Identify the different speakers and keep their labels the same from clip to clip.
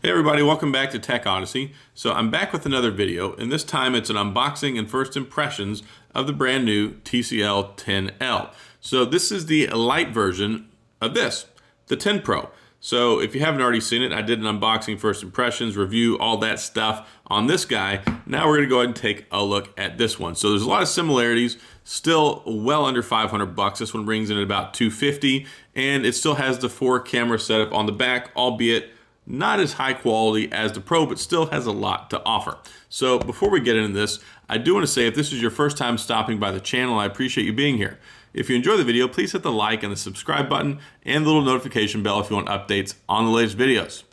Speaker 1: Hey everybody, welcome back to Tech Odyssey. So I'm back with another video, and this time it's an unboxing and first impressions of the brand new TCL 10L. So this is the lite version of this, the 10 Pro. So if you haven't already seen it, I did an unboxing, first impressions, review, all that stuff on this guy. Now we're gonna go ahead and take a look at this one. So there's a lot of similarities, still well under 500 bucks. This one brings in at about 250, and it still has the 4-camera setup on the back, albeit not as high quality as the Pro, but still has a lot to offer. So before we get into this, I do want to say if this is your first time stopping by the channel, I appreciate you being here. If you enjoy the video, please hit the like and the subscribe button and the little notification bell if you want updates on the latest videos.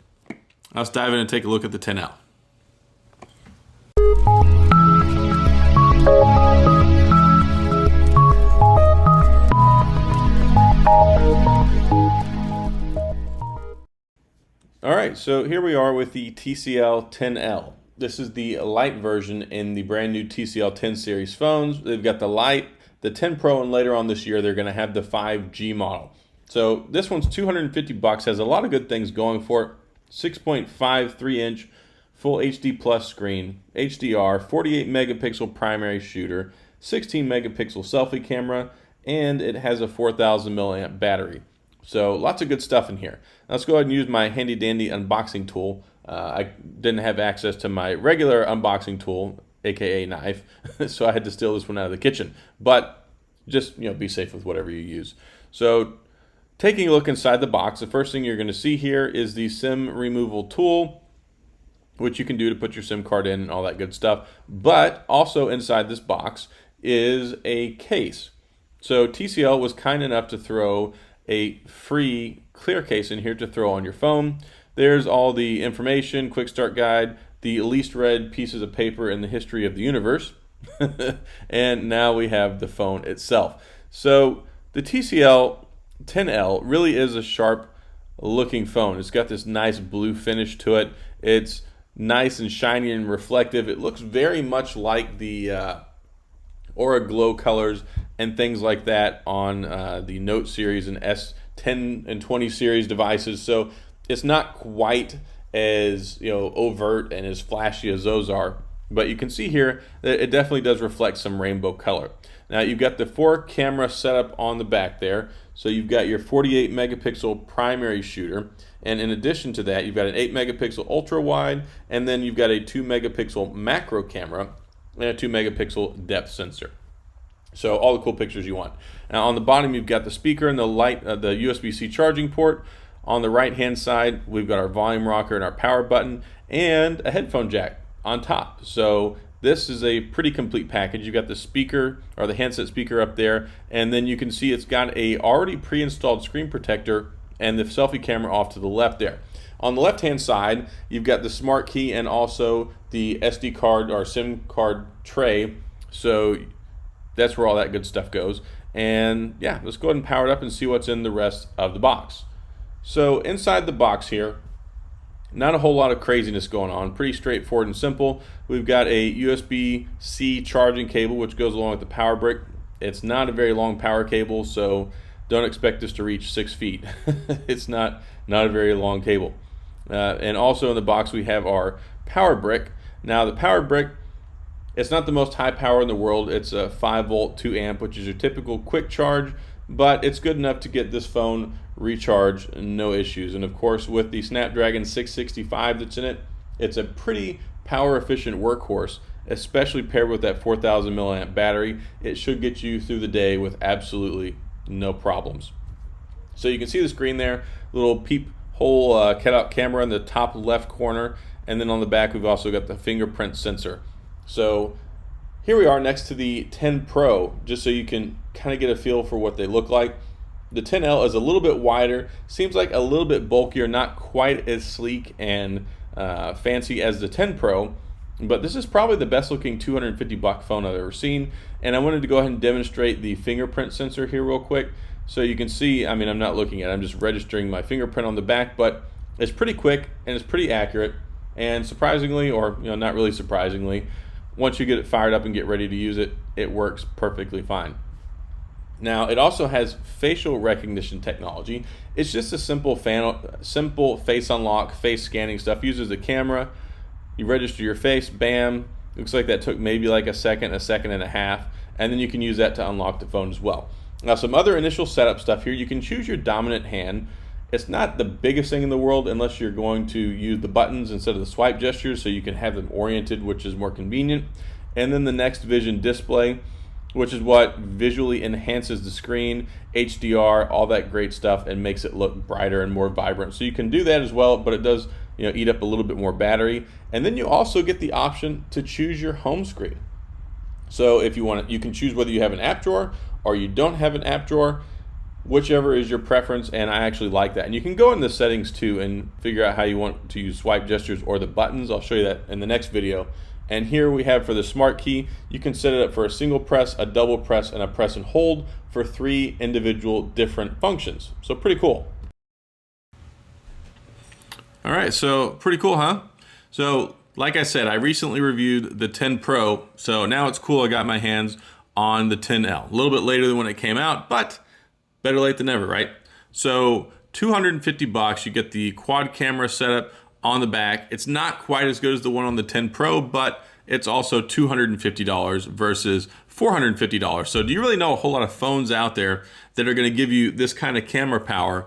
Speaker 1: Let's dive in and take a look at the 10L. Alright, so here we are with the TCL 10L. This is the lite version in the brand new TCL 10 series phones. They've got the lite, the 10 Pro, and later on this year they're going to have the 5G model. So this one's 250 bucks, has a lot of good things going for it. 6.53-inch full HD plus screen, HDR, 48 megapixel primary shooter, 16 megapixel selfie camera, and it has a 4,000 milliamp battery. So lots of good stuff in here. Now let's go ahead and use my handy dandy unboxing tool. I didn't have access to my regular unboxing tool, aka knife, so I had to steal this one out of the kitchen. But just be safe with whatever you use. So taking a look inside the box, the first thing you're going to see here is the SIM removal tool, which you can do to put your SIM card in and all that good stuff. But also inside this box is a case. So TCL was kind enough to throw a free clear case in here to throw on your phone. There's all the information, quick start guide, the least read pieces of paper in the history of the universe, and now we have the phone itself. So the TCL 10L really is a sharp looking phone. It's got this nice blue finish to it. It's nice and shiny and reflective. It looks very much like the Aura Glow colors and things like that on the Note series and S10 and 20 series devices. So it's not quite as overt and as flashy as those are, but you can see here that it definitely does reflect some rainbow color. Now you've got the 4-camera setup on the back there. So you've got your 48 megapixel primary shooter, and in addition to that you've got an 8 megapixel ultra wide, and then you've got a 2 megapixel macro camera and a 2 megapixel depth sensor. So all the cool pictures you want. Now on the bottom you've got the speaker and the USB-C charging port. On the right hand side we've got our volume rocker and our power button and a headphone jack on top. So this is a pretty complete package. You've got the speaker or the handset speaker up there, and then you can see it's got a already pre-installed screen protector and the selfie camera off to the left there. On the left hand side you've got the smart key and also the SD card or SIM card tray. So that's where all that good stuff goes. And yeah, let's go ahead and power it up and see what's in the rest of the box. So inside the box here, not a whole lot of craziness going on. Pretty straightforward and simple. We've got a USB-C charging cable which goes along with the power brick. It's not a very long power cable, so don't expect this to reach 6 feet. It's not a very long cable. And also in the box we have our power brick. Now the power brick, it's not the most high power in the world. It's a 5 volt 2 amp, which is your typical quick charge, but it's good enough to get this phone recharged, no issues. And of course with the Snapdragon 665 that's in it, it's a pretty power efficient workhorse, especially paired with that 4,000 milliamp battery. It should get you through the day with absolutely no problems. So you can see the screen there, little peep hole cutout camera in the top left corner, and then on the back we've also got the fingerprint sensor. So here we are next to the 10 Pro, just so you can kind of get a feel for what they look like. The 10L is a little bit wider, seems like a little bit bulkier, not quite as sleek and fancy as the 10 Pro, but this is probably the best looking 250 buck phone I've ever seen. And I wanted to go ahead and demonstrate the fingerprint sensor here real quick. So you can see, I mean, I'm not looking at it, I'm just registering my fingerprint on the back, but it's pretty quick and it's pretty accurate. And surprisingly, or not really surprisingly, once you get it fired up and get ready to use it, it works perfectly fine. Now, it also has facial recognition technology. It's just a simple face unlock, face scanning stuff. Uses a camera, you register your face, bam. Looks like that took maybe like a second and a half, and then you can use that to unlock the phone as well. Now, some other initial setup stuff here. You can choose your dominant hand. It's not the biggest thing in the world unless you're going to use the buttons instead of the swipe gestures, so you can have them oriented, which is more convenient. And then the Next Vision display, which is what visually enhances the screen, HDR, all that great stuff, and makes it look brighter and more vibrant. So you can do that as well, but it does, eat up a little bit more battery. And then you also get the option to choose your home screen. So if you want, you can choose whether you have an app drawer or you don't have an app drawer, whichever is your preference, and I actually like that. And you can go in the settings too and figure out how you want to use swipe gestures or the buttons. I'll show you that in the next video. And here we have for the smart key, you can set it up for a single press, a double press, and a press and hold for 3 individual different functions. So pretty cool. All right, so pretty cool, huh? So like I said, I recently reviewed the 10 Pro, so now it's cool I got my hands on the 10L. A little bit later than when it came out, but better late than never, right? So $250, you get the quad camera setup on the back. It's not quite as good as the one on the 10 Pro, but it's also $250 versus $450. So do you really know a whole lot of phones out there that are gonna give you this kind of camera power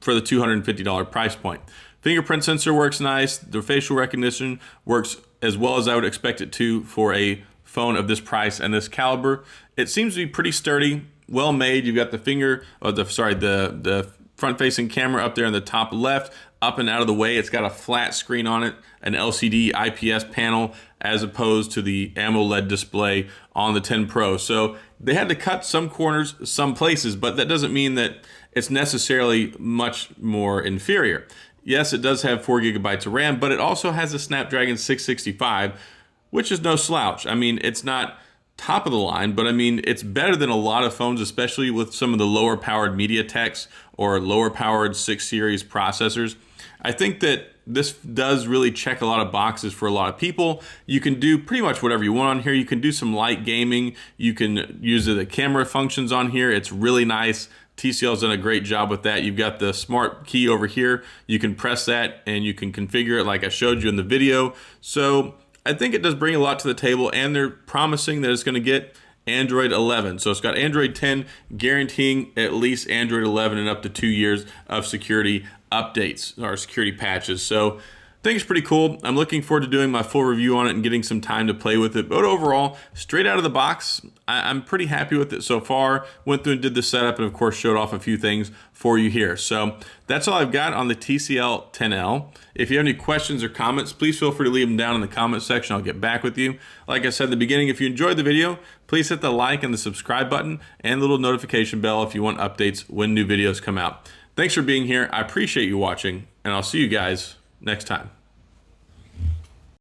Speaker 1: for the $250 price point? Fingerprint sensor works nice. The facial recognition works as well as I would expect it to for a phone of this price and this caliber. It seems to be pretty sturdy, well made. You've got the front-facing camera up there in the top left, up and out of the way. It's got a flat screen on it, an LCD IPS panel, as opposed to the AMOLED display on the 10 Pro. So they had to cut some corners, some places, but that doesn't mean that it's necessarily much more inferior. Yes, it does have 4 gigabytes of RAM, but it also has a Snapdragon 665, which is no slouch. I mean, it's not top of the line, but I mean, it's better than a lot of phones, especially with some of the lower powered MediaTeks or lower powered 6 series processors. I think that this does really check a lot of boxes for a lot of people. You can do pretty much whatever you want on here. You can do some light gaming. You can use the camera functions on here. It's really nice. TCL's done a great job with that. You've got the smart key over here. You can press that and you can configure it like I showed you in the video. So I think it does bring a lot to the table, and they're promising that it's going to get Android 11. So it's got Android 10 guaranteeing at least Android 11 and up to 2 years of security updates or security patches. So I think it's pretty cool. I'm looking forward to doing my full review on it and getting some time to play with it. But overall, straight out of the box, I'm pretty happy with it so far. Went through and did the setup and of course showed off a few things for you here. So that's all I've got on the TCL 10L. If you have any questions or comments, please feel free to leave them down in the comment section. I'll get back with you. Like I said at the beginning, if you enjoyed the video, please hit the like and the subscribe button and the little notification bell if you want updates when new videos come out. Thanks for being here. I appreciate you watching, and I'll see you guys next time.